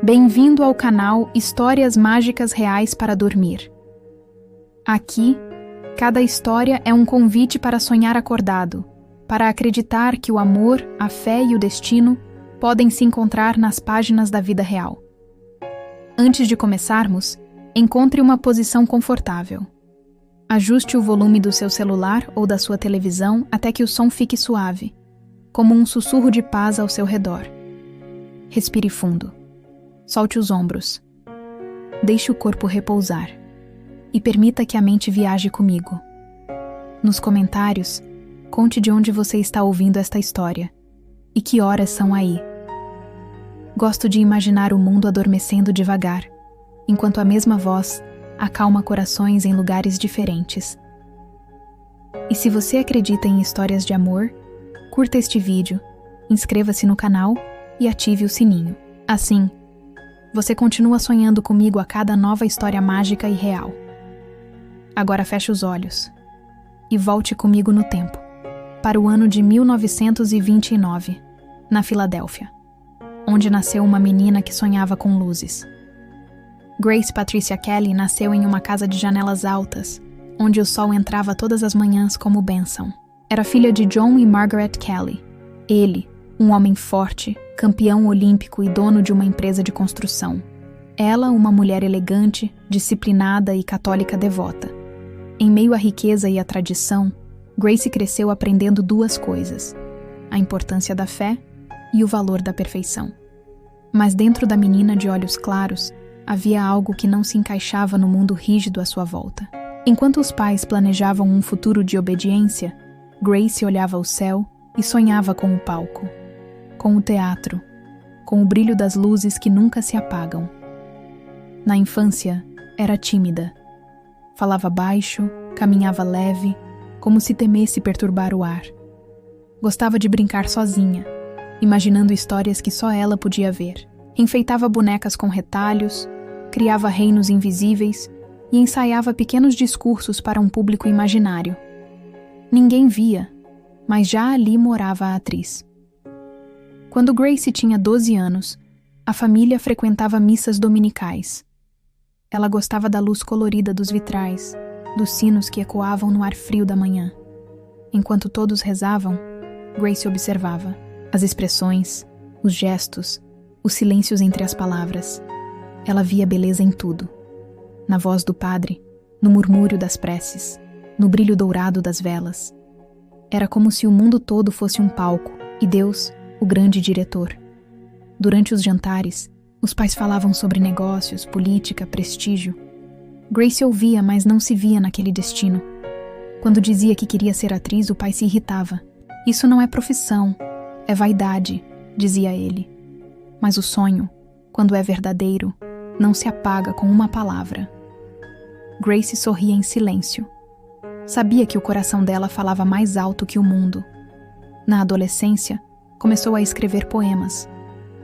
Bem-vindo ao canal Histórias Mágicas Reais para Dormir. Aqui, cada história é um convite para sonhar acordado, para acreditar que o amor, a fé e o destino podem se encontrar nas páginas da vida real. Antes de começarmos, encontre uma posição confortável. Ajuste o volume do seu celular ou da sua televisão até que o som fique suave, como um sussurro de paz ao seu redor. Respire fundo. Solte os ombros. Deixe o corpo repousar. E permita que a mente viaje comigo. Nos comentários, conte de onde você está ouvindo esta história e que horas são aí. Gosto de imaginar o mundo adormecendo devagar, enquanto a mesma voz acalma corações em lugares diferentes. E se você acredita em histórias de amor, curta este vídeo, inscreva-se no canal e ative o sininho. Assim, você continua sonhando comigo a cada nova história mágica e real. Agora feche os olhos e volte comigo no tempo, para o ano de 1929, na Filadélfia, onde nasceu uma menina que sonhava com luzes. Grace Patricia Kelly nasceu em uma casa de janelas altas, onde o sol entrava todas as manhãs como bênção. Era filha de John e Margaret Kelly. Ele, um homem forte, campeão olímpico e dono de uma empresa de construção. Ela, uma mulher elegante, disciplinada e católica devota. Em meio à riqueza e à tradição, Grace cresceu aprendendo duas coisas: a importância da fé e o valor da perfeição. Mas dentro da menina de olhos claros, havia algo que não se encaixava no mundo rígido à sua volta. Enquanto os pais planejavam um futuro de obediência, Grace olhava o céu e sonhava com o palco, com o teatro, com o brilho das luzes que nunca se apagam. Na infância, era tímida. Falava baixo, caminhava leve, como se temesse perturbar o ar. Gostava de brincar sozinha, imaginando histórias que só ela podia ver. Enfeitava bonecas com retalhos, criava reinos invisíveis e ensaiava pequenos discursos para um público imaginário. Ninguém via, mas já ali morava a atriz. Quando Grace tinha 12 anos, a família frequentava missas dominicais. Ela gostava da luz colorida dos vitrais, dos sinos que ecoavam no ar frio da manhã. Enquanto todos rezavam, Grace observava as expressões, os gestos, os silêncios entre as palavras. Ela via beleza em tudo. Na voz do padre, no murmúrio das preces, no brilho dourado das velas. Era como se o mundo todo fosse um palco e Deus, o grande diretor. Durante os jantares, os pais falavam sobre negócios, política, prestígio. Grace ouvia, mas não se via naquele destino. Quando dizia que queria ser atriz, o pai se irritava. Isso não é profissão, é vaidade, dizia ele. Mas o sonho, quando é verdadeiro, não se apaga com uma palavra. Grace sorria em silêncio. Sabia que o coração dela falava mais alto que o mundo. Na adolescência, começou a escrever poemas.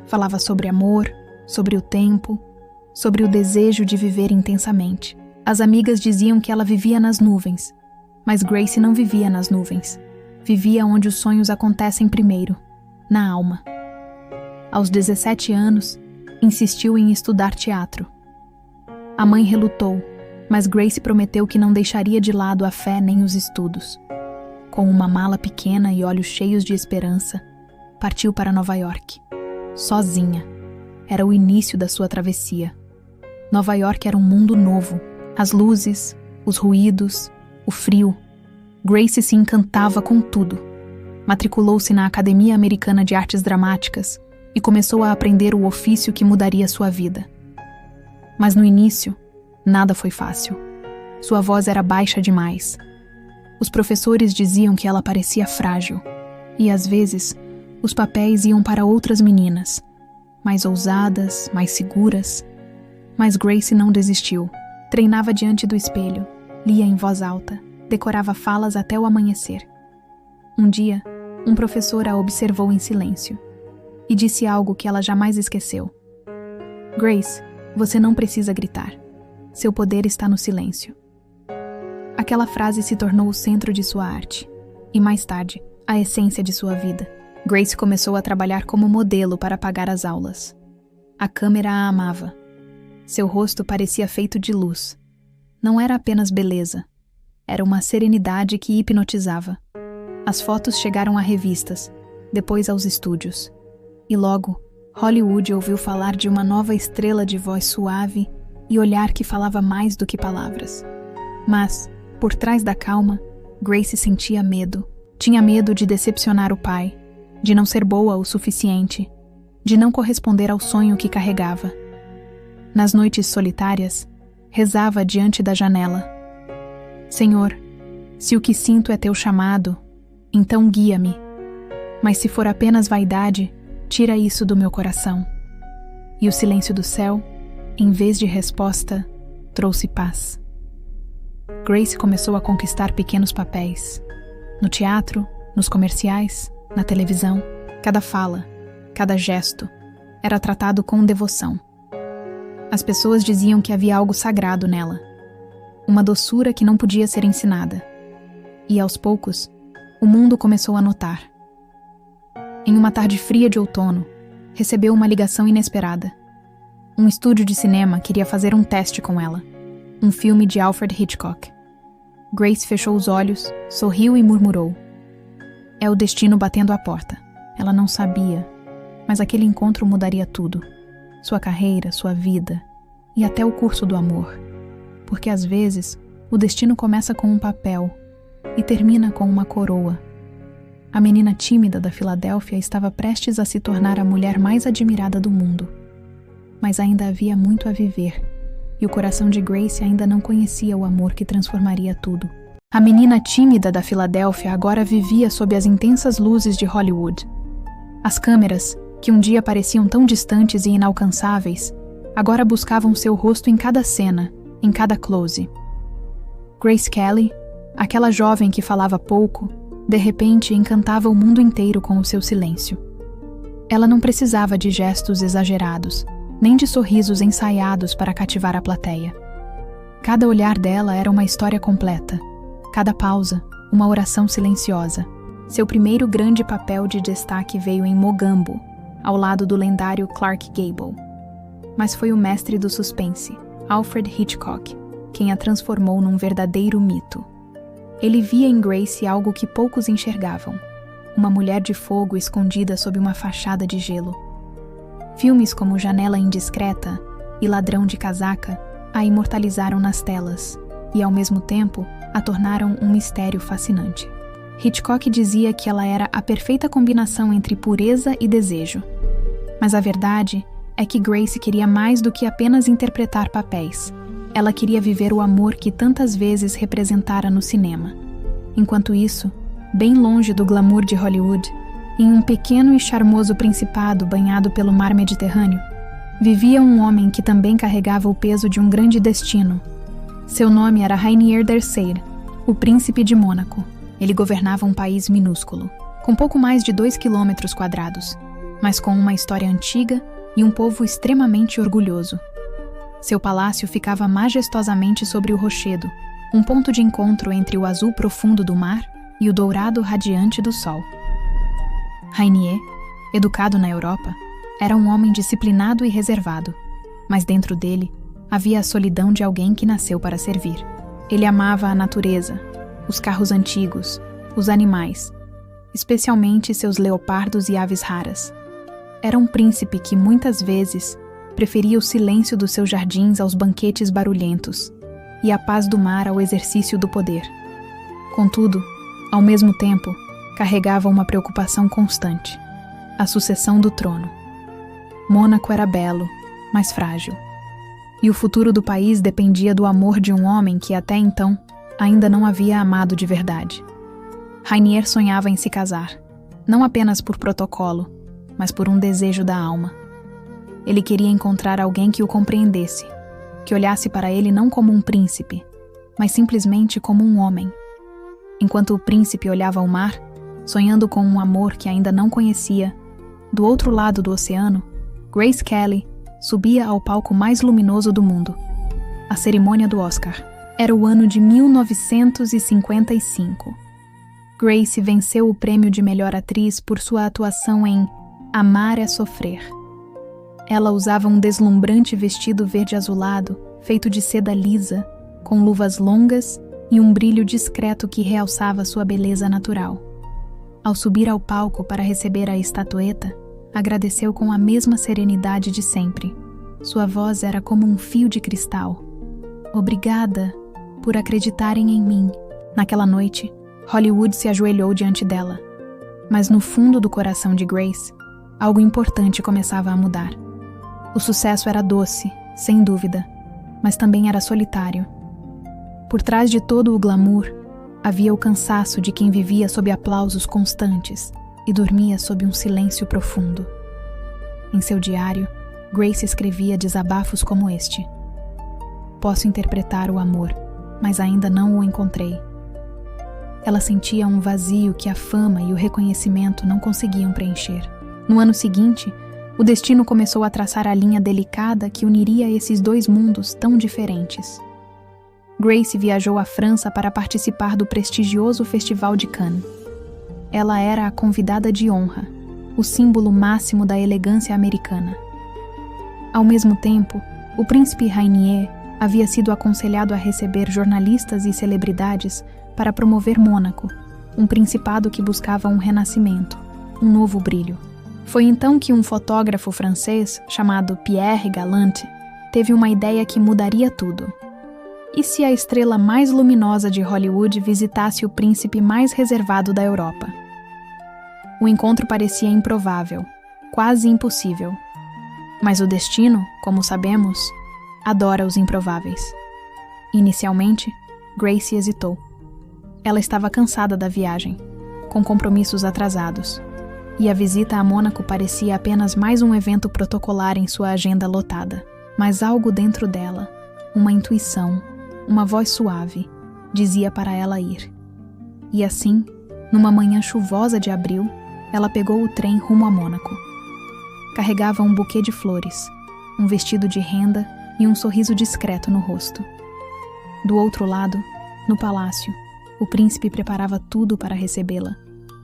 Falava sobre amor, sobre o tempo, sobre o desejo de viver intensamente. As amigas diziam que ela vivia nas nuvens, mas Grace não vivia nas nuvens. Vivia onde os sonhos acontecem primeiro, na alma. Aos 17 anos, insistiu em estudar teatro. A mãe relutou, mas Grace prometeu que não deixaria de lado a fé nem os estudos. Com uma mala pequena e olhos cheios de esperança, partiu para Nova York. Sozinha. Era o início da sua travessia. Nova York era um mundo novo. As luzes, os ruídos, o frio. Grace se encantava com tudo. Matriculou-se na Academia Americana de Artes Dramáticas e começou a aprender o ofício que mudaria sua vida. Mas no início, nada foi fácil. Sua voz era baixa demais. Os professores diziam que ela parecia frágil. E às vezes, os papéis iam para outras meninas, mais ousadas, mais seguras. Mas Grace não desistiu. Treinava diante do espelho, lia em voz alta, decorava falas até o amanhecer. Um dia, um professor a observou em silêncio e disse algo que ela jamais esqueceu. Grace, você não precisa gritar. Seu poder está no silêncio. Aquela frase se tornou o centro de sua arte e, mais tarde, a essência de sua vida. Grace começou a trabalhar como modelo para pagar as aulas. A câmera a amava. Seu rosto parecia feito de luz. Não era apenas beleza. Era uma serenidade que hipnotizava. As fotos chegaram a revistas, depois aos estúdios. E logo, Hollywood ouviu falar de uma nova estrela de voz suave e olhar que falava mais do que palavras. Mas, por trás da calma, Grace sentia medo. Tinha medo de decepcionar o pai, de não ser boa o suficiente, de não corresponder ao sonho que carregava. Nas noites solitárias, rezava diante da janela. Senhor, se o que sinto é teu chamado, então guia-me. Mas se for apenas vaidade, tira isso do meu coração. E o silêncio do céu, em vez de resposta, trouxe paz. Grace começou a conquistar pequenos papéis. No teatro, nos comerciais, na televisão, cada fala, cada gesto, era tratado com devoção. As pessoas diziam que havia algo sagrado nela, uma doçura que não podia ser ensinada. E aos poucos, o mundo começou a notar. Em uma tarde fria de outono, recebeu uma ligação inesperada. Um estúdio de cinema queria fazer um teste com ela, um filme de Alfred Hitchcock. Grace fechou os olhos, sorriu e murmurou. É o destino batendo à porta. Ela não sabia, mas aquele encontro mudaria tudo. Sua carreira, sua vida e até o curso do amor. Porque às vezes, o destino começa com um papel e termina com uma coroa. A menina tímida da Filadélfia estava prestes a se tornar a mulher mais admirada do mundo. Mas ainda havia muito a viver, e o coração de Grace ainda não conhecia o amor que transformaria tudo. A menina tímida da Filadélfia agora vivia sob as intensas luzes de Hollywood. As câmeras, que um dia pareciam tão distantes e inalcançáveis, agora buscavam seu rosto em cada cena, em cada close. Grace Kelly, aquela jovem que falava pouco, de repente encantava o mundo inteiro com o seu silêncio. Ela não precisava de gestos exagerados, nem de sorrisos ensaiados para cativar a plateia. Cada olhar dela era uma história completa, cada pausa, uma oração silenciosa. Seu primeiro grande papel de destaque veio em Mogambo, ao lado do lendário Clark Gable. Mas foi o mestre do suspense, Alfred Hitchcock, quem a transformou num verdadeiro mito. Ele via em Grace algo que poucos enxergavam, uma mulher de fogo escondida sob uma fachada de gelo. Filmes como Janela Indiscreta e Ladrão de Casaca a imortalizaram nas telas e, ao mesmo tempo, a tornaram um mistério fascinante. Hitchcock dizia que ela era a perfeita combinação entre pureza e desejo. Mas a verdade é que Grace queria mais do que apenas interpretar papéis. Ela queria viver o amor que tantas vezes representara no cinema. Enquanto isso, bem longe do glamour de Hollywood, em um pequeno e charmoso principado banhado pelo mar Mediterrâneo, vivia um homem que também carregava o peso de um grande destino. Seu nome era Rainier III, o príncipe de Mônaco. Ele governava um país minúsculo, com pouco mais de 2 quilômetros quadrados, mas com uma história antiga e um povo extremamente orgulhoso. Seu palácio ficava majestosamente sobre o rochedo, um ponto de encontro entre o azul profundo do mar e o dourado radiante do sol. Rainier, educado na Europa, era um homem disciplinado e reservado, mas dentro dele havia a solidão de alguém que nasceu para servir. Ele amava a natureza, os carros antigos, os animais, especialmente seus leopardos e aves raras. Era um príncipe que, muitas vezes, preferia o silêncio dos seus jardins aos banquetes barulhentos e a paz do mar ao exercício do poder. Contudo, ao mesmo tempo, carregava uma preocupação constante: a sucessão do trono. Mônaco era belo, mas frágil. E o futuro do país dependia do amor de um homem que, até então, ainda não havia amado de verdade. Rainier sonhava em se casar, não apenas por protocolo, mas por um desejo da alma. Ele queria encontrar alguém que o compreendesse, que olhasse para ele não como um príncipe, mas simplesmente como um homem. Enquanto o príncipe olhava ao mar, sonhando com um amor que ainda não conhecia, do outro lado do oceano, Grace Kelly subia ao palco mais luminoso do mundo, a cerimônia do Oscar. Era o ano de 1955. Grace venceu o prêmio de melhor atriz por sua atuação em Amar é Sofrer. Ela usava um deslumbrante vestido verde azulado, feito de seda lisa, com luvas longas e um brilho discreto que realçava sua beleza natural. Ao subir ao palco para receber a estatueta, agradeceu com a mesma serenidade de sempre. Sua voz era como um fio de cristal. Obrigada por acreditarem em mim. Naquela noite, Hollywood se ajoelhou diante dela. Mas no fundo do coração de Grace, algo importante começava a mudar. O sucesso era doce, sem dúvida, mas também era solitário. Por trás de todo o glamour, havia o cansaço de quem vivia sob aplausos constantes e dormia sob um silêncio profundo. Em seu diário, Grace escrevia desabafos como este: Posso interpretar o amor, mas ainda não o encontrei. Ela sentia um vazio que a fama e o reconhecimento não conseguiam preencher. No ano seguinte, o destino começou a traçar a linha delicada que uniria esses dois mundos tão diferentes. Grace viajou à França para participar do prestigioso Festival de Cannes. Ela era a convidada de honra, o símbolo máximo da elegância americana. Ao mesmo tempo, o príncipe Rainier havia sido aconselhado a receber jornalistas e celebridades para promover Mônaco, um principado que buscava um renascimento, um novo brilho. Foi então que um fotógrafo francês, chamado Pierre Gallant, teve uma ideia que mudaria tudo. E se a estrela mais luminosa de Hollywood visitasse o príncipe mais reservado da Europa? O encontro parecia improvável, quase impossível. Mas o destino, como sabemos, adora os improváveis. Inicialmente, Grace hesitou. Ela estava cansada da viagem, com compromissos atrasados, e a visita a Mônaco parecia apenas mais um evento protocolar em sua agenda lotada. Mas algo dentro dela, uma intuição, uma voz suave, dizia para ela ir. E assim, numa manhã chuvosa de abril, ela pegou o trem rumo a Mônaco. Carregava um buquê de flores, um vestido de renda e um sorriso discreto no rosto. Do outro lado, no palácio, o príncipe preparava tudo para recebê-la,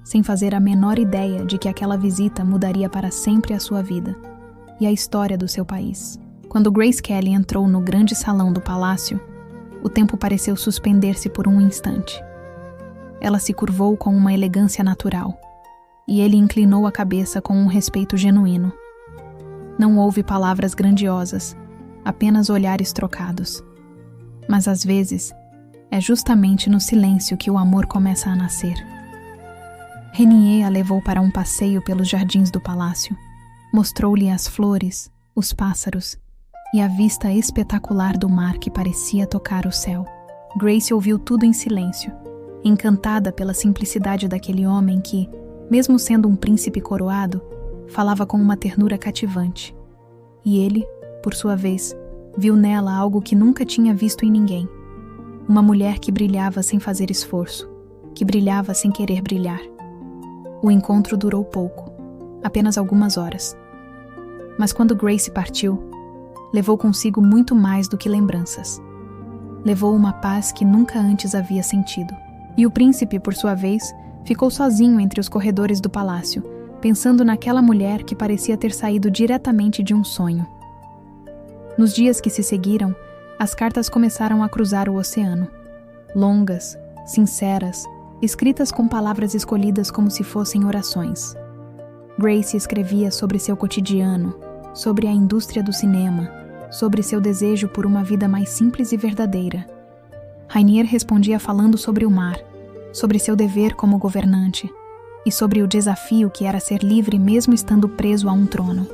sem fazer a menor ideia de que aquela visita mudaria para sempre a sua vida e a história do seu país. Quando Grace Kelly entrou no grande salão do palácio, o tempo pareceu suspender-se por um instante. Ela se curvou com uma elegância natural, e ele inclinou a cabeça com um respeito genuíno. Não houve palavras grandiosas, apenas olhares trocados. Mas às vezes, é justamente no silêncio que o amor começa a nascer. Rainier a levou para um passeio pelos jardins do palácio. Mostrou-lhe as flores, os pássaros e a vista espetacular do mar que parecia tocar o céu. Grace ouviu tudo em silêncio, encantada pela simplicidade daquele homem que, mesmo sendo um príncipe coroado, falava com uma ternura cativante. E ele, por sua vez, viu nela algo que nunca tinha visto em ninguém. Uma mulher que brilhava sem fazer esforço, que brilhava sem querer brilhar. O encontro durou pouco, apenas algumas horas. Mas quando Grace partiu, levou consigo muito mais do que lembranças. Levou uma paz que nunca antes havia sentido. E o príncipe, por sua vez, ficou sozinho entre os corredores do palácio, pensando naquela mulher que parecia ter saído diretamente de um sonho. Nos dias que se seguiram, as cartas começaram a cruzar o oceano. Longas, sinceras, escritas com palavras escolhidas como se fossem orações. Grace escrevia sobre seu cotidiano, sobre a indústria do cinema, sobre seu desejo por uma vida mais simples e verdadeira. Rainier respondia falando sobre o mar, sobre seu dever como governante e sobre o desafio que era ser livre mesmo estando preso a um trono.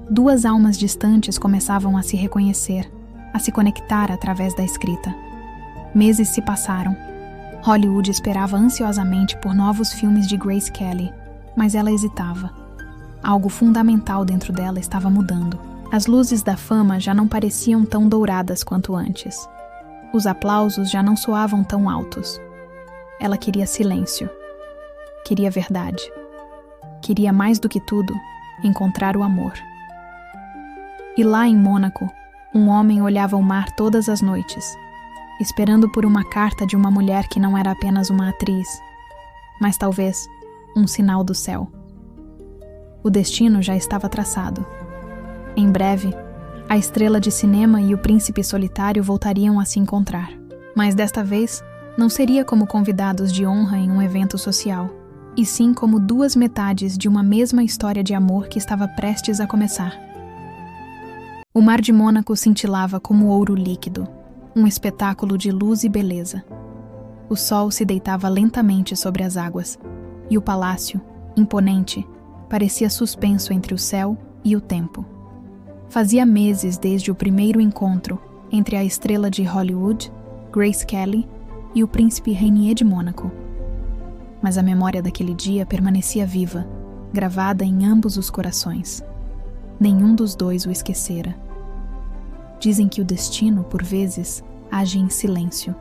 Duas almas distantes começavam a se reconhecer, a se conectar através da escrita. Meses se passaram. Hollywood esperava ansiosamente por novos filmes de Grace Kelly, mas ela hesitava. Algo fundamental dentro dela estava mudando. As luzes da fama já não pareciam tão douradas quanto antes. Os aplausos já não soavam tão altos. Ela queria silêncio. Queria verdade. Queria, mais do que tudo, encontrar o amor. E lá em Mônaco, um homem olhava o mar todas as noites, esperando por uma carta de uma mulher que não era apenas uma atriz, mas talvez um sinal do céu. O destino já estava traçado. Em breve, a estrela de cinema e o príncipe solitário voltariam a se encontrar. Mas desta vez, não seria como convidados de honra em um evento social, e sim como duas metades de uma mesma história de amor que estava prestes a começar. O mar de Mônaco cintilava como ouro líquido, um espetáculo de luz e beleza. O sol se deitava lentamente sobre as águas, e o palácio, imponente, parecia suspenso entre o céu e o tempo. Fazia meses desde o primeiro encontro entre a estrela de Hollywood, Grace Kelly, e o príncipe Rainier de Mônaco. Mas a memória daquele dia permanecia viva, gravada em ambos os corações. Nenhum dos dois o esquecera. Dizem que o destino, por vezes, age em silêncio,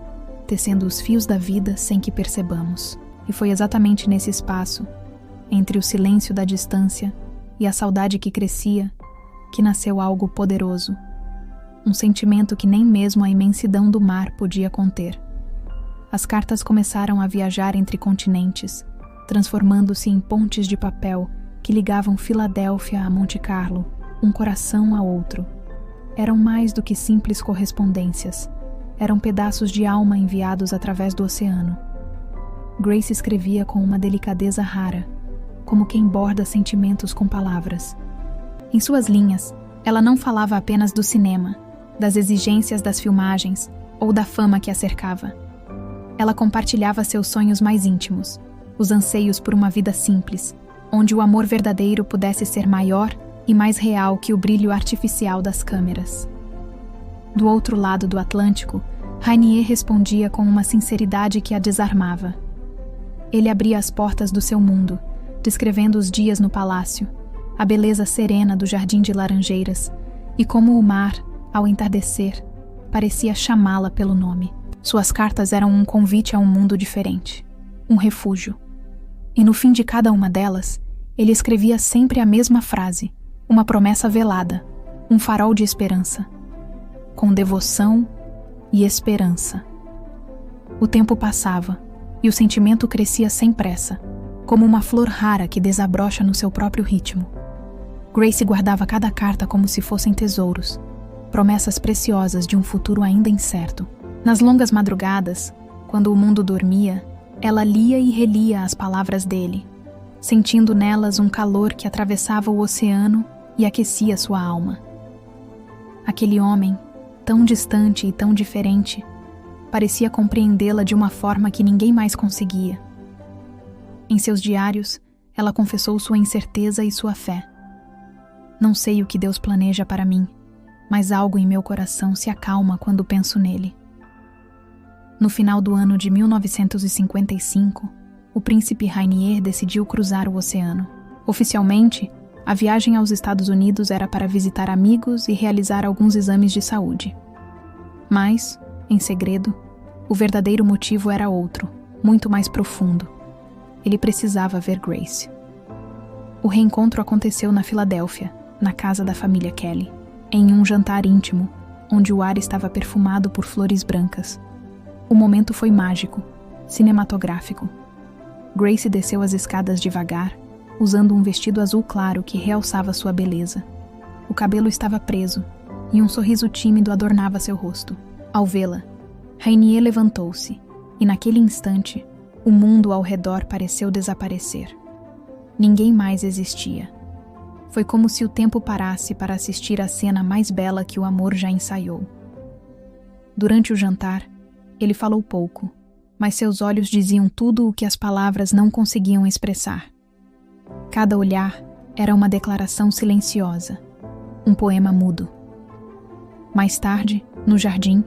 tecendo os fios da vida sem que percebamos. E foi exatamente nesse espaço, entre o silêncio da distância e a saudade que crescia, que nasceu algo poderoso. Um sentimento que nem mesmo a imensidão do mar podia conter. As cartas começaram a viajar entre continentes, transformando-se em pontes de papel que ligavam Filadélfia a Monte Carlo, um coração a outro. Eram mais do que simples correspondências. Eram pedaços de alma enviados através do oceano. Grace escrevia com uma delicadeza rara, como quem borda sentimentos com palavras. Em suas linhas, ela não falava apenas do cinema, das exigências das filmagens ou da fama que a cercava. Ela compartilhava seus sonhos mais íntimos, os anseios por uma vida simples, onde o amor verdadeiro pudesse ser maior e mais real que o brilho artificial das câmeras. Do outro lado do Atlântico, Rainier respondia com uma sinceridade que a desarmava. Ele abria as portas do seu mundo, descrevendo os dias no palácio, a beleza serena do jardim de laranjeiras, e como o mar, ao entardecer, parecia chamá-la pelo nome. Suas cartas eram um convite a um mundo diferente, um refúgio. E no fim de cada uma delas, ele escrevia sempre a mesma frase, uma promessa velada, um farol de esperança. Com devoção e esperança. O tempo passava, e o sentimento crescia sem pressa, como uma flor rara que desabrocha no seu próprio ritmo. Grace guardava cada carta como se fossem tesouros, promessas preciosas de um futuro ainda incerto. Nas longas madrugadas, quando o mundo dormia, ela lia e relia as palavras dele, sentindo nelas um calor que atravessava o oceano e aquecia sua alma. Aquele homem, tão distante e tão diferente, parecia compreendê-la de uma forma que ninguém mais conseguia. Em seus diários, ela confessou sua incerteza e sua fé. Não sei o que Deus planeja para mim, mas algo em meu coração se acalma quando penso nele. No final do ano de 1955, o príncipe Rainier decidiu cruzar o oceano. Oficialmente, a viagem aos Estados Unidos era para visitar amigos e realizar alguns exames de saúde. Mas, em segredo, o verdadeiro motivo era outro, muito mais profundo. Ele precisava ver Grace. O reencontro aconteceu na Filadélfia, na casa da família Kelly, em um jantar íntimo, onde o ar estava perfumado por flores brancas. O momento foi mágico, cinematográfico. Grace desceu as escadas devagar, usando um vestido azul claro que realçava sua beleza. O cabelo estava preso, e um sorriso tímido adornava seu rosto. Ao vê-la, Rainier levantou-se, e naquele instante, o mundo ao redor pareceu desaparecer. Ninguém mais existia. Foi como se o tempo parasse para assistir à cena mais bela que o amor já ensaiou. Durante o jantar, ele falou pouco, mas seus olhos diziam tudo o que as palavras não conseguiam expressar. Cada olhar era uma declaração silenciosa, um poema mudo. Mais tarde, no jardim,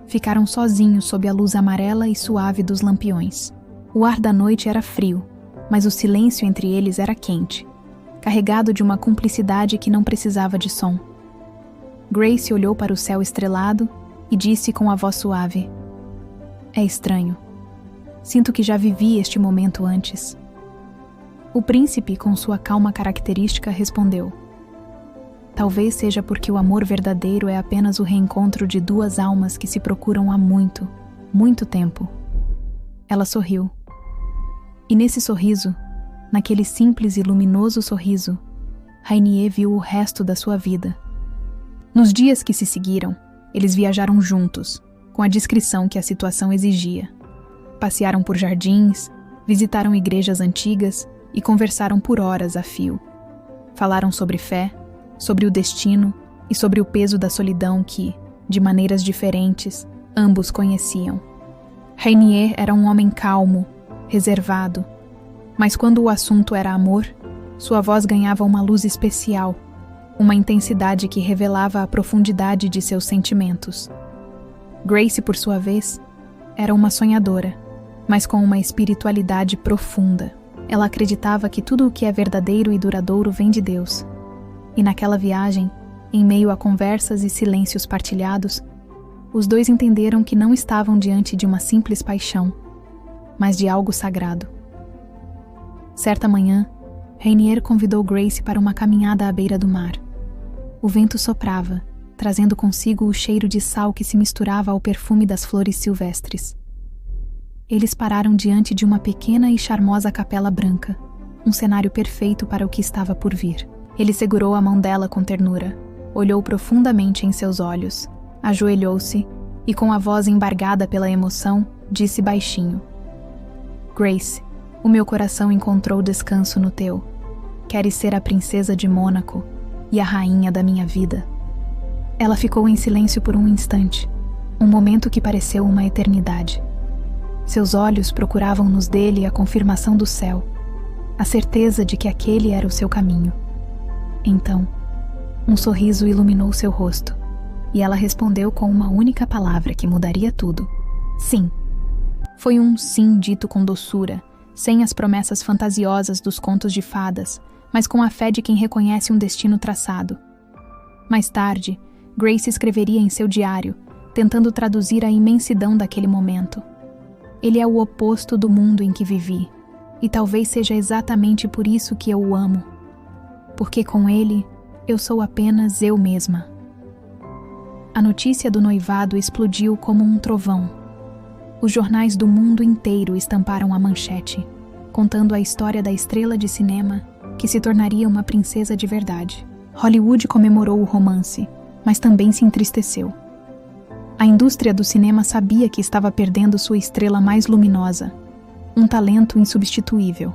ficaram sozinhos sob a luz amarela e suave dos lampiões. O ar da noite era frio, mas o silêncio entre eles era quente, carregado de uma cumplicidade que não precisava de som. Grace olhou para o céu estrelado e disse com a voz suave: "É estranho. Sinto que já vivi este momento antes." O príncipe, com sua calma característica, respondeu: "Talvez seja porque o amor verdadeiro é apenas o reencontro de duas almas que se procuram há muito, muito tempo." Ela sorriu. E nesse sorriso, naquele simples e luminoso sorriso, Rainier viu o resto da sua vida, Nos dias que se seguiram, eles viajaram juntos, com a discrição que a situação exigia. Passearam por jardins, visitaram igrejas antigas e conversaram por horas a fio. Falaram sobre fé, sobre o destino e sobre o peso da solidão que, de maneiras diferentes, ambos conheciam. Rainier era um homem calmo, reservado, mas quando o assunto era amor, sua voz ganhava uma luz especial, uma intensidade que revelava a profundidade de seus sentimentos. Grace, por sua vez, era uma sonhadora, mas com uma espiritualidade profunda. Ela acreditava que tudo o que é verdadeiro e duradouro vem de Deus. E naquela viagem, em meio a conversas e silêncios partilhados, os dois entenderam que não estavam diante de uma simples paixão, mas de algo sagrado. Certa manhã, Rainier convidou Grace para uma caminhada à beira do mar. O vento soprava, trazendo consigo o cheiro de sal que se misturava ao perfume das flores silvestres. Eles pararam diante de uma pequena e charmosa capela branca, um cenário perfeito para o que estava por vir. Ele segurou a mão dela com ternura, olhou profundamente em seus olhos, ajoelhou-se e, com a voz embargada pela emoção, disse baixinho: Grace, o meu coração encontrou descanso no teu. Queres ser a princesa de Mônaco e a rainha da minha vida. Ela ficou em silêncio por um instante, um momento que pareceu uma eternidade. Seus olhos procuravam nos dele a confirmação do céu, a certeza de que aquele era o seu caminho. Então, um sorriso iluminou seu rosto, e ela respondeu com uma única palavra que mudaria tudo: sim. Foi um sim dito com doçura, sem as promessas fantasiosas dos contos de fadas, mas com a fé de quem reconhece um destino traçado. Mais tarde, Grace escreveria em seu diário, tentando traduzir a imensidão daquele momento. Ele é o oposto do mundo em que vivi, e talvez seja exatamente por isso que eu o amo. Porque com ele, eu sou apenas eu mesma. A notícia do noivado explodiu como um trovão. Os jornais do mundo inteiro estamparam a manchete, contando a história da estrela de cinema que se tornaria uma princesa de verdade. Hollywood comemorou o romance, mas também se entristeceu. A indústria do cinema sabia que estava perdendo sua estrela mais luminosa, um talento insubstituível.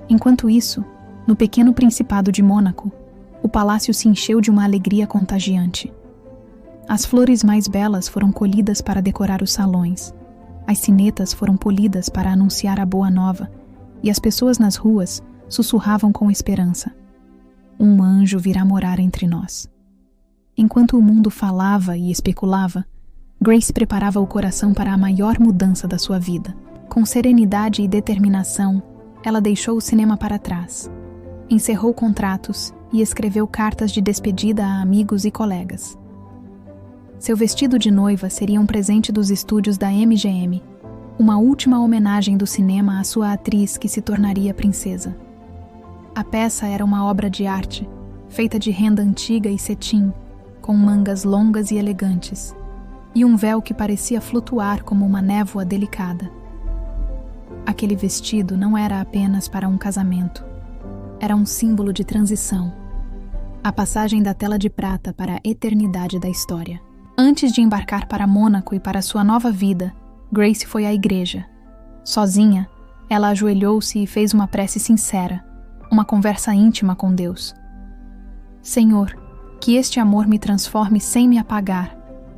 Enquanto isso, no pequeno principado de Mônaco, o palácio se encheu de uma alegria contagiante. As flores mais belas foram colhidas para decorar os salões, as sinetas foram polidas para anunciar a boa nova, e as pessoas nas ruas sussurravam com esperança: um anjo virá morar entre nós. Enquanto o mundo falava e especulava, Grace preparava o coração para a maior mudança da sua vida. Com serenidade e determinação, ela deixou o cinema para trás, encerrou contratos e escreveu cartas de despedida a amigos e colegas. Seu vestido de noiva seria um presente dos estúdios da MGM, uma última homenagem do cinema à sua atriz que se tornaria princesa. A peça era uma obra de arte, feita de renda antiga e cetim, com mangas longas e elegantes, e um véu que parecia flutuar como uma névoa delicada. Aquele vestido não era apenas para um casamento. Era um símbolo de transição, a passagem da tela de prata para a eternidade da história. Antes de embarcar para Mônaco e para sua nova vida, Grace foi à igreja. Sozinha, ela ajoelhou-se e fez uma prece sincera, uma conversa íntima com Deus. Senhor, que este amor me transforme sem me apagar,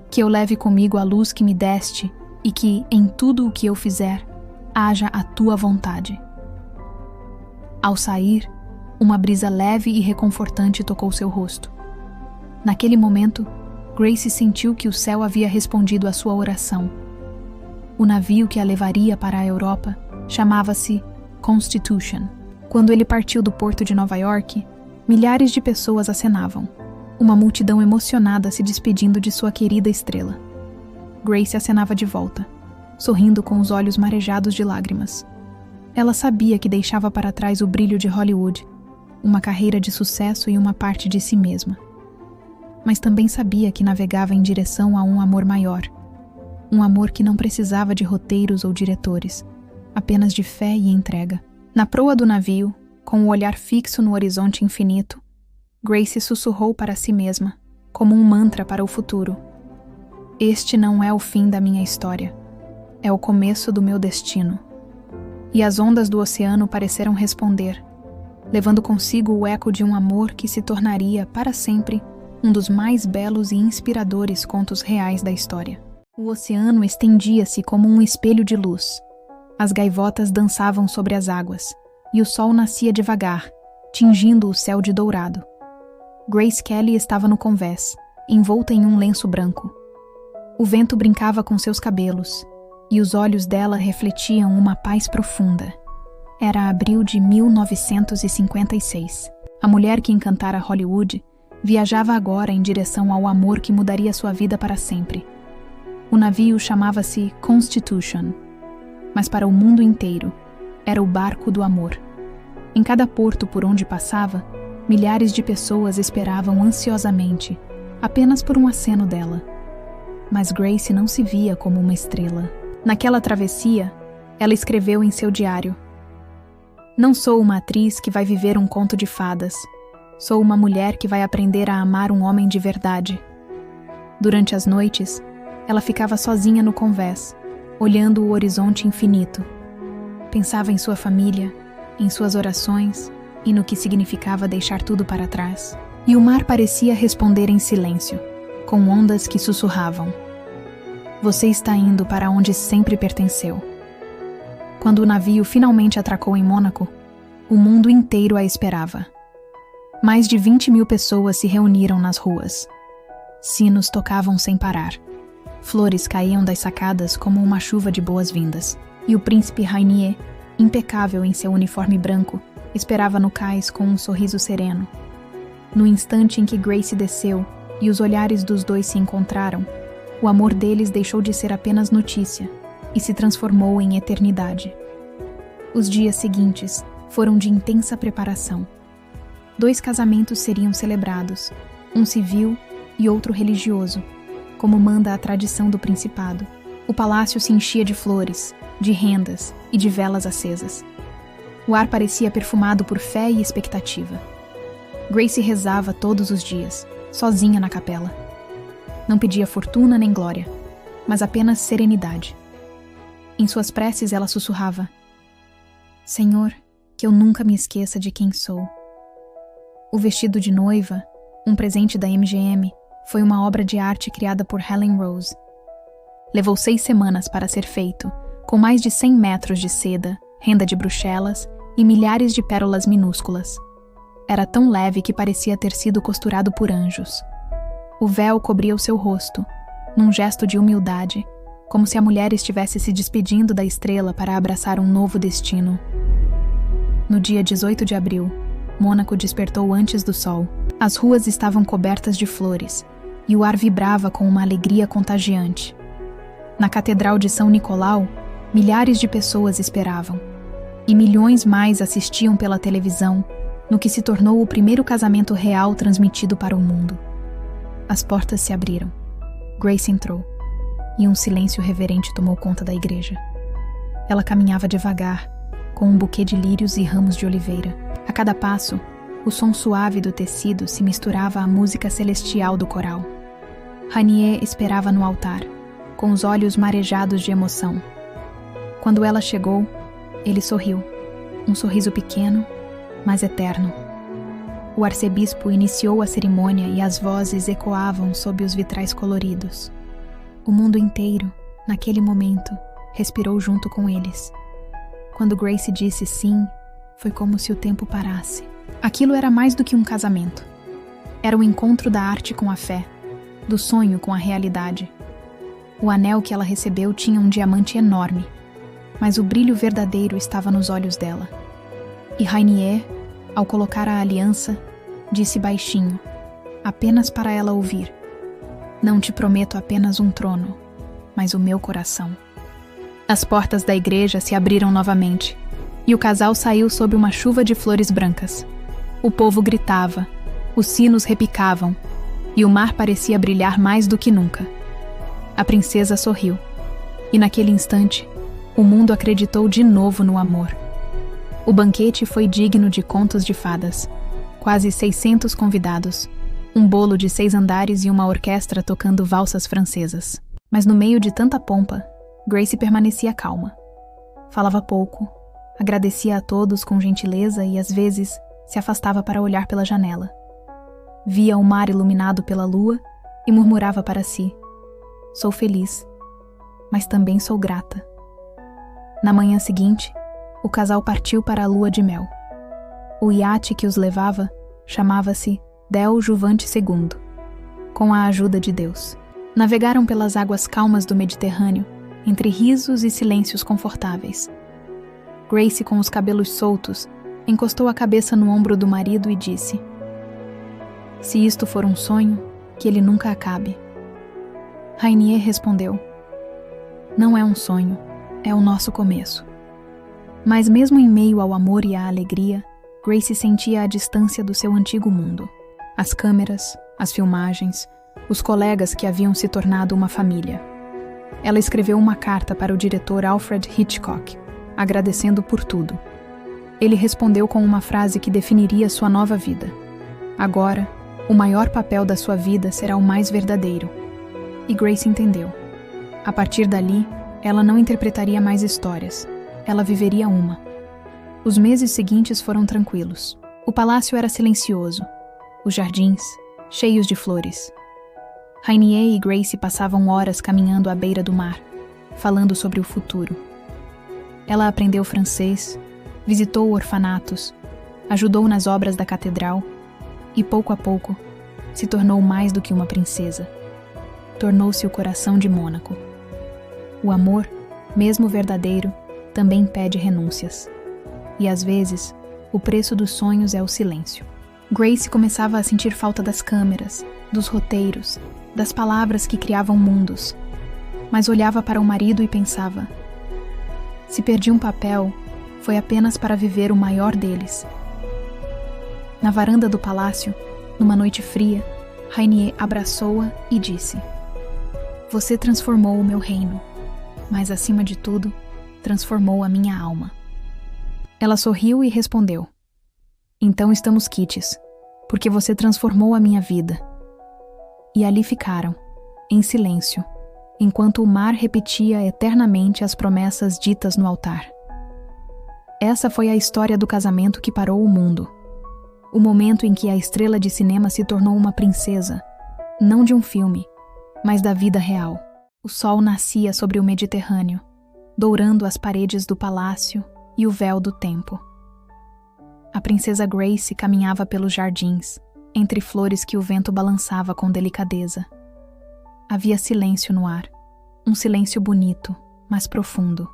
que eu leve comigo a luz que me deste e que, em tudo o que eu fizer, haja a tua vontade. Ao sair, uma brisa leve e reconfortante tocou seu rosto. Naquele momento, Grace sentiu que o céu havia respondido à sua oração. O navio que a levaria para a Europa chamava-se Constitution. Quando ele partiu do porto de Nova York, milhares de pessoas acenavam, uma multidão emocionada se despedindo de sua querida estrela. Grace acenava de volta, sorrindo com os olhos marejados de lágrimas. Ela sabia que deixava para trás o brilho de Hollywood, uma carreira de sucesso e uma parte de si mesma. Mas também sabia que navegava em direção a um amor maior, um amor que não precisava de roteiros ou diretores, apenas de fé e entrega. Na proa do navio, com o olhar fixo no horizonte infinito, Grace sussurrou para si mesma, como um mantra para o futuro. Este não é o fim da minha história. É o começo do meu destino. E as ondas do oceano pareceram responder, levando consigo o eco de um amor que se tornaria, para sempre, um dos mais belos e inspiradores contos reais da história. O oceano estendia-se como um espelho de luz. As gaivotas dançavam sobre as águas, e o sol nascia devagar, tingindo o céu de dourado. Grace Kelly estava no convés, envolta em um lenço branco. O vento brincava com seus cabelos, e os olhos dela refletiam uma paz profunda. Era abril de 1956. A mulher que encantara Hollywood viajava agora em direção ao amor que mudaria sua vida para sempre. O navio chamava-se Constitution, mas para o mundo inteiro era o barco do amor. Em cada porto por onde passava, milhares de pessoas esperavam ansiosamente, apenas por um aceno dela. Mas Grace não se via como uma estrela. Naquela travessia, ela escreveu em seu diário: "Não sou uma atriz que vai viver um conto de fadas. Sou uma mulher que vai aprender a amar um homem de verdade." Durante as noites, ela ficava sozinha no convés, olhando o horizonte infinito. Pensava em sua família, em suas orações e no que significava deixar tudo para trás. E o mar parecia responder em silêncio, com ondas que sussurravam: "Você está indo para onde sempre pertenceu." Quando o navio finalmente atracou em Mônaco, o mundo inteiro a esperava. Mais de 20.000 pessoas se reuniram nas ruas. Sinos tocavam sem parar. Flores caíam das sacadas como uma chuva de boas-vindas. E o príncipe Rainier, impecável em seu uniforme branco, esperava no cais com um sorriso sereno. No instante em que Grace desceu e os olhares dos dois se encontraram, o amor deles deixou de ser apenas notícia e se transformou em eternidade. Os dias seguintes foram de intensa preparação. 2 casamentos seriam celebrados, um civil e outro religioso, como manda a tradição do principado. O palácio se enchia de flores, de rendas e de velas acesas. O ar parecia perfumado por fé e expectativa. Grace rezava todos os dias, sozinha na capela. Não pedia fortuna nem glória, mas apenas serenidade. Em suas preces ela sussurrava: "Senhor, que eu nunca me esqueça de quem sou." O vestido de noiva, um presente da MGM, foi uma obra de arte criada por Helen Rose. Levou 6 semanas para ser feito, com mais de 100 metros de seda, renda de Bruxelas e milhares de pérolas minúsculas. Era tão leve que parecia ter sido costurado por anjos. O véu cobria o seu rosto, num gesto de humildade, como se a mulher estivesse se despedindo da estrela para abraçar um novo destino. No dia 18 de abril, Mônaco despertou antes do sol. As ruas estavam cobertas de flores, e o ar vibrava com uma alegria contagiante. Na Catedral de São Nicolau, milhares de pessoas esperavam, e milhões mais assistiam pela televisão, no que se tornou o primeiro casamento real transmitido para o mundo. As portas se abriram. Grace entrou, e um silêncio reverente tomou conta da igreja. Ela caminhava devagar, com um buquê de lírios e ramos de oliveira. A cada passo, o som suave do tecido se misturava à música celestial do coral. Rainier esperava no altar, com os olhos marejados de emoção. Quando ela chegou, ele sorriu, um sorriso pequeno, mas eterno. O arcebispo iniciou a cerimônia e as vozes ecoavam sob os vitrais coloridos. O mundo inteiro, naquele momento, respirou junto com eles. Quando Grace disse sim, foi como se o tempo parasse. Aquilo era mais do que um casamento. Era o encontro da arte com a fé, do sonho com a realidade. O anel que ela recebeu tinha um diamante enorme, mas o brilho verdadeiro estava nos olhos dela. E Rainier, ao colocar a aliança, disse baixinho, apenas para ela ouvir: "Não te prometo apenas um trono, mas o meu coração." As portas da igreja se abriram novamente, e o casal saiu sob uma chuva de flores brancas. O povo gritava, os sinos repicavam, e o mar parecia brilhar mais do que nunca. A princesa sorriu, e naquele instante, o mundo acreditou de novo no amor. O banquete foi digno de contos de fadas. Quase 600 convidados, um bolo de 6 andares e uma orquestra tocando valsas francesas. Mas no meio de tanta pompa, Grace permanecia calma. Falava pouco, agradecia a todos com gentileza e, às vezes, se afastava para olhar pela janela. Via o mar iluminado pela lua e murmurava para si: sou feliz, mas também sou grata. Na manhã seguinte, o casal partiu para a lua de mel. O iate que os levava chamava-se Del Juvante II, com a ajuda de Deus. Navegaram pelas águas calmas do Mediterrâneo, entre risos e silêncios confortáveis. Grace, com os cabelos soltos, encostou a cabeça no ombro do marido e disse: se isto for um sonho, que ele nunca acabe. Rainier respondeu: não é um sonho, é o nosso começo. Mas mesmo em meio ao amor e à alegria, Grace sentia a distância do seu antigo mundo. As câmeras, as filmagens, os colegas que haviam se tornado uma família. Ela escreveu uma carta para o diretor Alfred Hitchcock, agradecendo por tudo. Ele respondeu com uma frase que definiria sua nova vida: agora, o maior papel da sua vida será o mais verdadeiro. E Grace entendeu. A partir dali, ela não interpretaria mais histórias. Ela viveria uma. Os meses seguintes foram tranquilos. O palácio era silencioso. Os jardins, cheios de flores. Rainier e Grace passavam horas caminhando à beira do mar, falando sobre o futuro. Ela aprendeu francês, visitou orfanatos, ajudou nas obras da catedral e, pouco a pouco, se tornou mais do que uma princesa. Tornou-se o coração de Mônaco. O amor, mesmo verdadeiro, também pede renúncias. E às vezes, o preço dos sonhos é o silêncio. Grace começava a sentir falta das câmeras, dos roteiros, das palavras que criavam mundos. Mas olhava para o marido e pensava: se perdi um papel, foi apenas para viver o maior deles. Na varanda do palácio, numa noite fria, Rainier abraçou-a e disse: você transformou o meu reino, mas acima de tudo, transformou a minha alma. Ela sorriu e respondeu: então estamos quites, porque você transformou a minha vida. E ali ficaram, em silêncio, enquanto o mar repetia eternamente as promessas ditas no altar. Essa foi a história do casamento que parou o mundo. O momento em que a estrela de cinema se tornou uma princesa, não de um filme, mas da vida real. O sol nascia sobre o Mediterrâneo, dourando as paredes do palácio e o véu do tempo. A princesa Grace caminhava pelos jardins, entre flores que o vento balançava com delicadeza. Havia silêncio no ar, um silêncio bonito, mas profundo.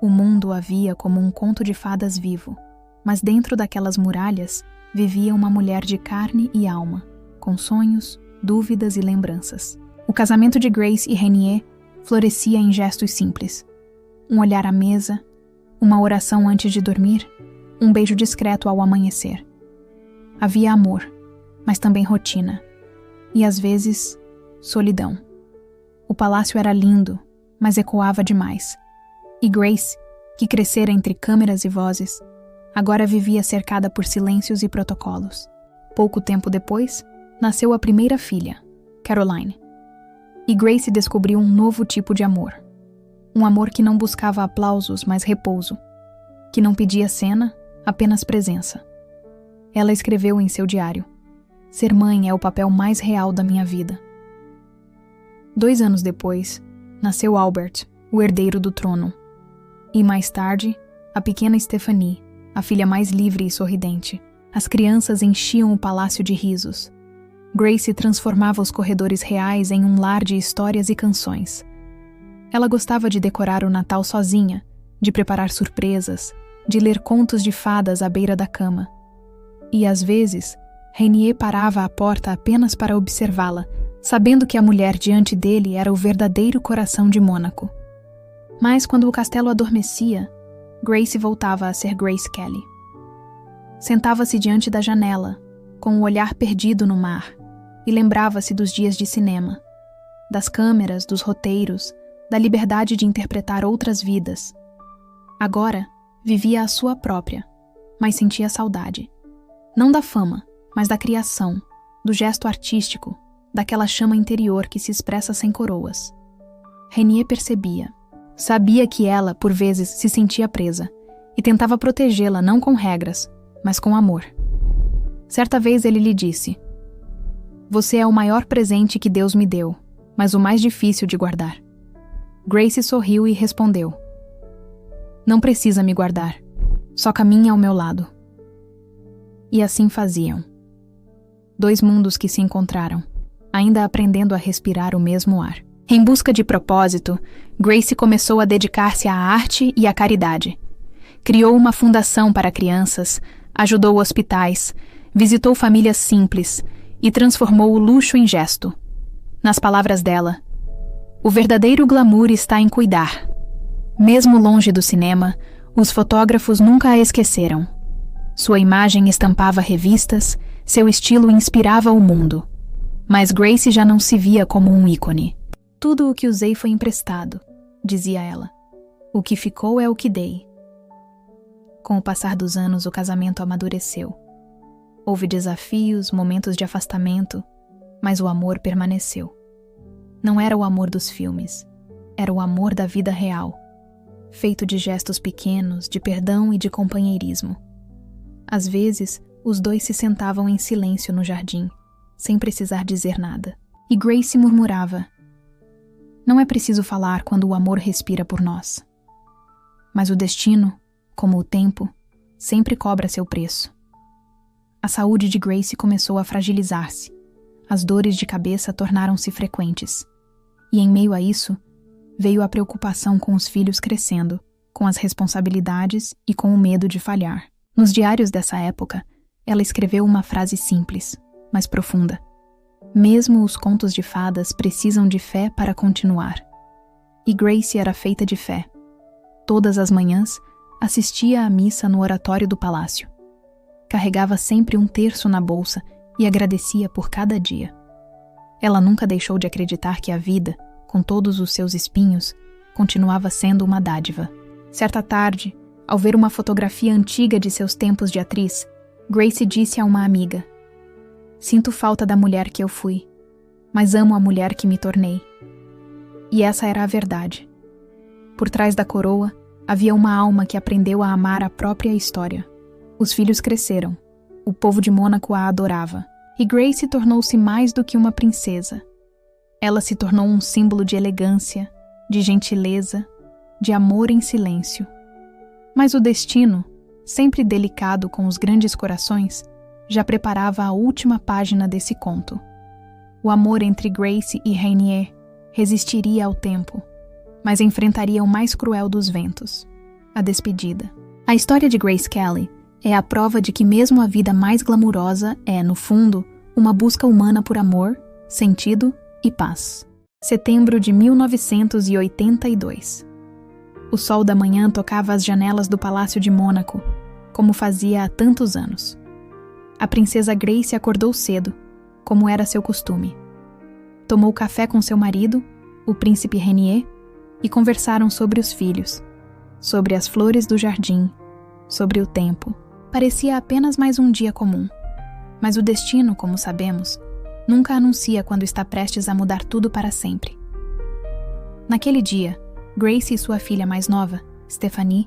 O mundo havia como um conto de fadas vivo, mas dentro daquelas muralhas vivia uma mulher de carne e alma, com sonhos, dúvidas e lembranças. O casamento de Grace e Rainier florescia em gestos simples. Um olhar à mesa, uma oração antes de dormir, um beijo discreto ao amanhecer. Havia amor, mas também rotina. E às vezes, solidão. O palácio era lindo, mas ecoava demais. E Grace, que crescera entre câmeras e vozes, agora vivia cercada por silêncios e protocolos. Pouco tempo depois, nasceu a primeira filha, Caroline. E Grace descobriu um novo tipo de amor. Um amor que não buscava aplausos, mas repouso. Que não pedia cena, apenas presença. Ela escreveu em seu diário: ser mãe é o papel mais real da minha vida. 2 anos depois, nasceu Albert, o herdeiro do trono. E mais tarde, a pequena Stephanie, a filha mais livre e sorridente. As crianças enchiam o palácio de risos. Grace transformava os corredores reais em um lar de histórias e canções. Ela gostava de decorar o Natal sozinha, de preparar surpresas, de ler contos de fadas à beira da cama. E às vezes, Rainier parava à porta apenas para observá-la, sabendo que a mulher diante dele era o verdadeiro coração de Mônaco. Mas quando o castelo adormecia, Grace voltava a ser Grace Kelly. Sentava-se diante da janela, com o olhar perdido no mar, e lembrava-se dos dias de cinema, das câmeras, dos roteiros, da liberdade de interpretar outras vidas. Agora, vivia a sua própria, mas sentia saudade. Não da fama, mas da criação, do gesto artístico, daquela chama interior que se expressa sem coroas. Rainier percebia. Sabia que ela, por vezes, se sentia presa e tentava protegê-la não com regras, mas com amor. Certa vez ele lhe disse: "Você é o maior presente que Deus me deu, mas o mais difícil de guardar." Grace sorriu e respondeu: "Não precisa me guardar, só caminhe ao meu lado." E assim faziam. Dois mundos que se encontraram, ainda aprendendo a respirar o mesmo ar. Em busca de propósito, Grace começou a dedicar-se à arte e à caridade. Criou uma fundação para crianças, ajudou hospitais, visitou famílias simples e transformou o luxo em gesto. Nas palavras dela, o verdadeiro glamour está em cuidar. Mesmo longe do cinema, os fotógrafos nunca a esqueceram. Sua imagem estampava revistas, seu estilo inspirava o mundo. Mas Grace já não se via como um ícone. "Tudo o que usei foi emprestado", dizia ela. "O que ficou é o que dei." Com o passar dos anos, o casamento amadureceu. Houve desafios, momentos de afastamento, mas o amor permaneceu. Não era o amor dos filmes, era o amor da vida real, feito de gestos pequenos, de perdão e de companheirismo. Às vezes, os dois se sentavam em silêncio no jardim, sem precisar dizer nada. E Grace murmurava: "Não é preciso falar quando o amor respira por nós." Mas o destino, como o tempo, sempre cobra seu preço. A saúde de Grace começou a fragilizar-se. As dores de cabeça tornaram-se frequentes. E em meio a isso, veio a preocupação com os filhos crescendo, com as responsabilidades e com o medo de falhar. Nos diários dessa época, ela escreveu uma frase simples, mas profunda: "Mesmo os contos de fadas precisam de fé para continuar." E Grace era feita de fé. Todas as manhãs, assistia à missa no oratório do palácio. Carregava sempre um terço na bolsa e agradecia por cada dia. Ela nunca deixou de acreditar que a vida, com todos os seus espinhos, continuava sendo uma dádiva. Certa tarde, ao ver uma fotografia antiga de seus tempos de atriz, Grace disse a uma amiga: "Sinto falta da mulher que eu fui, mas amo a mulher que me tornei." E essa era a verdade. Por trás da coroa, havia uma alma que aprendeu a amar a própria história. Os filhos cresceram. O povo de Mônaco a adorava. E Grace tornou-se mais do que uma princesa. Ela se tornou um símbolo de elegância, de gentileza, de amor em silêncio. Mas o destino, sempre delicado com os grandes corações, já preparava a última página desse conto. O amor entre Grace e Rainier resistiria ao tempo, mas enfrentaria o mais cruel dos ventos: a despedida. A história de Grace Kelly é a prova de que mesmo a vida mais glamurosa é, no fundo, uma busca humana por amor, sentido e paz. Setembro de 1982. O sol da manhã tocava as janelas do Palácio de Mônaco, como fazia há tantos anos. A princesa Grace acordou cedo, como era seu costume. Tomou café com seu marido, o príncipe Rainier, e conversaram sobre os filhos, sobre as flores do jardim, sobre o tempo. Parecia apenas mais um dia comum. Mas o destino, como sabemos, nunca anuncia quando está prestes a mudar tudo para sempre. Naquele dia, Grace e sua filha mais nova, Stephanie,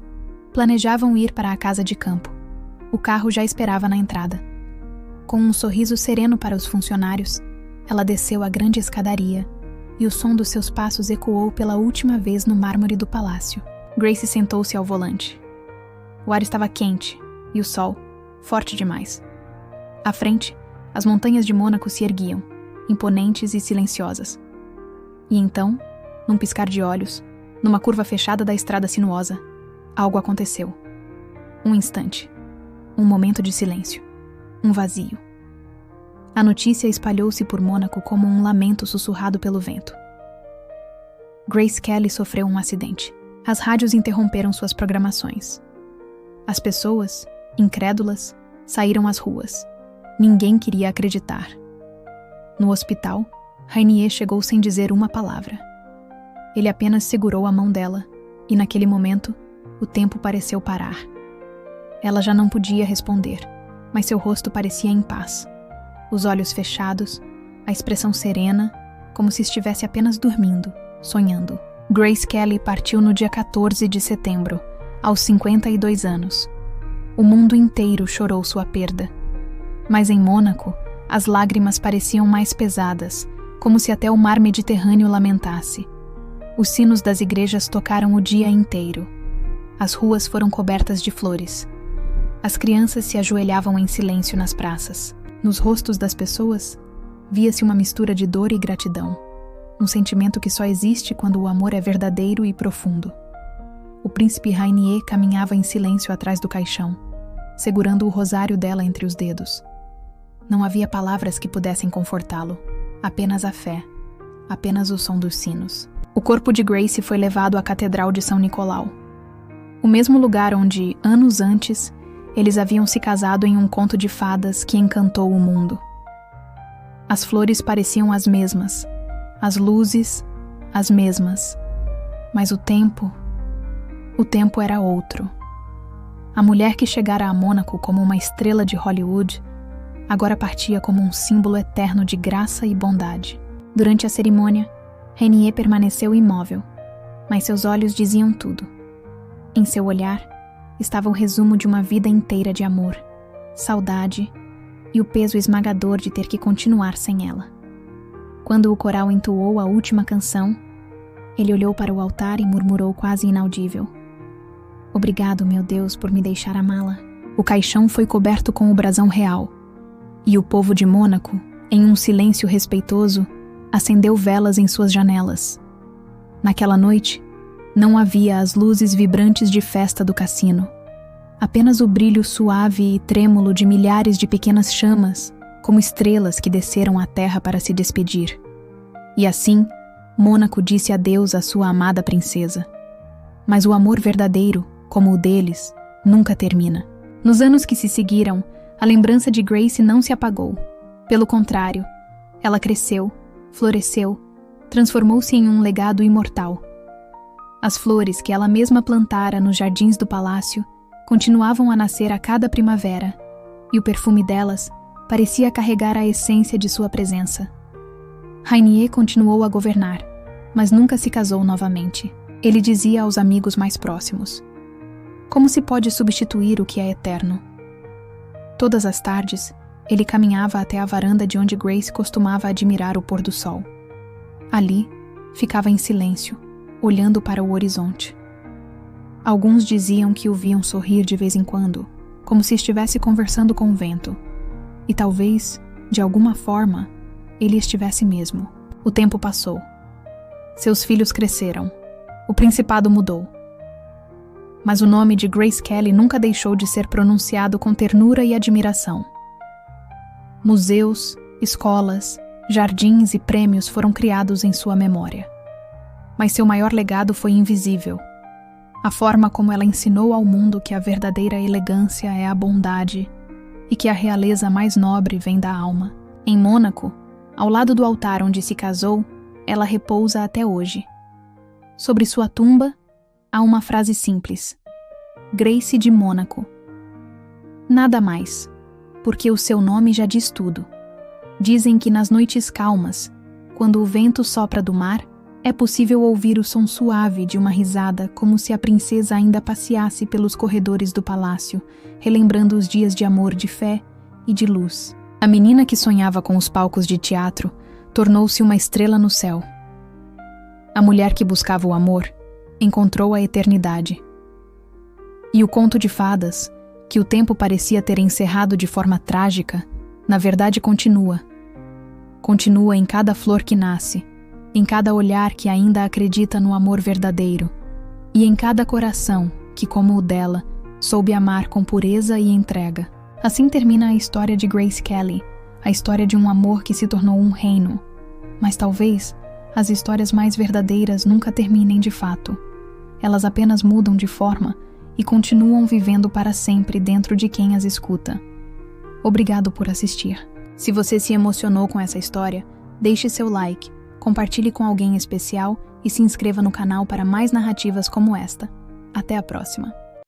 planejavam ir para a casa de campo. O carro já esperava na entrada. Com um sorriso sereno para os funcionários, ela desceu a grande escadaria e o som dos seus passos ecoou pela última vez no mármore do palácio. Grace sentou-se ao volante. O ar estava quente e o sol, forte demais. À frente, as montanhas de Mônaco se erguiam, imponentes e silenciosas. E então, num piscar de olhos, numa curva fechada da estrada sinuosa, algo aconteceu. Um instante. Um momento de silêncio. Um vazio. A notícia espalhou-se por Mônaco como um lamento sussurrado pelo vento. Grace Kelly sofreu um acidente. As rádios interromperam suas programações. As pessoas, incrédulas, saíram às ruas. Ninguém queria acreditar. No hospital, Rainier chegou sem dizer uma palavra. Ele apenas segurou a mão dela, e naquele momento, o tempo pareceu parar. Ela já não podia responder, mas seu rosto parecia em paz. os olhos fechados, a expressão serena, como se estivesse apenas dormindo, sonhando. Grace Kelly partiu no dia 14 de setembro, aos 52 anos. O mundo inteiro chorou sua perda. Mas em Mônaco, as lágrimas pareciam mais pesadas, como se até o mar Mediterrâneo lamentasse. Os sinos das igrejas tocaram o dia inteiro. As ruas foram cobertas de flores. As crianças se ajoelhavam em silêncio nas praças. Nos rostos das pessoas, via-se uma mistura de dor e gratidão, um sentimento que só existe quando o amor é verdadeiro e profundo. O príncipe Rainier caminhava em silêncio atrás do caixão, segurando o rosário dela entre os dedos. Não havia palavras que pudessem confortá-lo, apenas a fé, apenas o som dos sinos. O corpo de Grace foi levado à Catedral de São Nicolau, o mesmo lugar onde, anos antes, eles haviam se casado em um conto de fadas que encantou o mundo. As flores pareciam as mesmas, as luzes, as mesmas, mas o tempo era outro. A mulher que chegara a Mônaco como uma estrela de Hollywood, agora partia como um símbolo eterno de graça e bondade. Durante a cerimônia, Rainier permaneceu imóvel, mas seus olhos diziam tudo. Em seu olhar, estava o resumo de uma vida inteira de amor, saudade e o peso esmagador de ter que continuar sem ela. Quando o coral entoou a última canção, ele olhou para o altar e murmurou quase inaudível: "Obrigado, meu Deus, por me deixar amá-la." O caixão foi coberto com o brasão real, e o povo de Mônaco, em um silêncio respeitoso, acendeu velas em suas janelas. Naquela noite, não havia as luzes vibrantes de festa do cassino, apenas o brilho suave e trêmulo de milhares de pequenas chamas, como estrelas que desceram à terra para se despedir. E assim, Mônaco disse adeus à sua amada princesa. Mas o amor verdadeiro, como o deles, nunca termina. Nos anos que se seguiram, a lembrança de Grace não se apagou. Pelo contrário, ela cresceu, floresceu, transformou-se em um legado imortal. As flores que ela mesma plantara nos jardins do palácio continuavam a nascer a cada primavera, e o perfume delas parecia carregar a essência de sua presença. Rainier continuou a governar, mas nunca se casou novamente. Ele dizia aos amigos mais próximos: "Como se pode substituir o que é eterno?" Todas as tardes, ele caminhava até a varanda de onde Grace costumava admirar o pôr do sol. Ali, ficava em silêncio, olhando para o horizonte. Alguns diziam que o viam sorrir de vez em quando, como se estivesse conversando com o vento. E talvez, de alguma forma, ele estivesse mesmo. O tempo passou. Seus filhos cresceram. O principado mudou. Mas o nome de Grace Kelly nunca deixou de ser pronunciado com ternura e admiração. Museus, escolas, jardins e prêmios foram criados em sua memória. Mas seu maior legado foi invisível. A forma como ela ensinou ao mundo que a verdadeira elegância é a bondade e que a realeza mais nobre vem da alma. Em Mônaco, ao lado do altar onde se casou, ela repousa até hoje. Sobre sua tumba, há uma frase simples: Grace de Mônaco. Nada mais, porque o seu nome já diz tudo. Dizem que nas noites calmas, quando o vento sopra do mar, é possível ouvir o som suave de uma risada, como se a princesa ainda passeasse pelos corredores do palácio, relembrando os dias de amor, de fé e de luz. A menina que sonhava com os palcos de teatro tornou-se uma estrela no céu. A mulher que buscava o amor encontrou a eternidade. E o conto de fadas, que o tempo parecia ter encerrado de forma trágica, na verdade continua. Continua em cada flor que nasce, em cada olhar que ainda acredita no amor verdadeiro, e em cada coração que, como o dela, soube amar com pureza e entrega. Assim termina a história de Grace Kelly, a história de um amor que se tornou um reino. Mas talvez as histórias mais verdadeiras nunca terminem de fato. Elas apenas mudam de forma e continuam vivendo para sempre dentro de quem as escuta. Obrigado por assistir. Se você se emocionou com essa história, deixe seu like, compartilhe com alguém especial e se inscreva no canal para mais narrativas como esta. Até a próxima!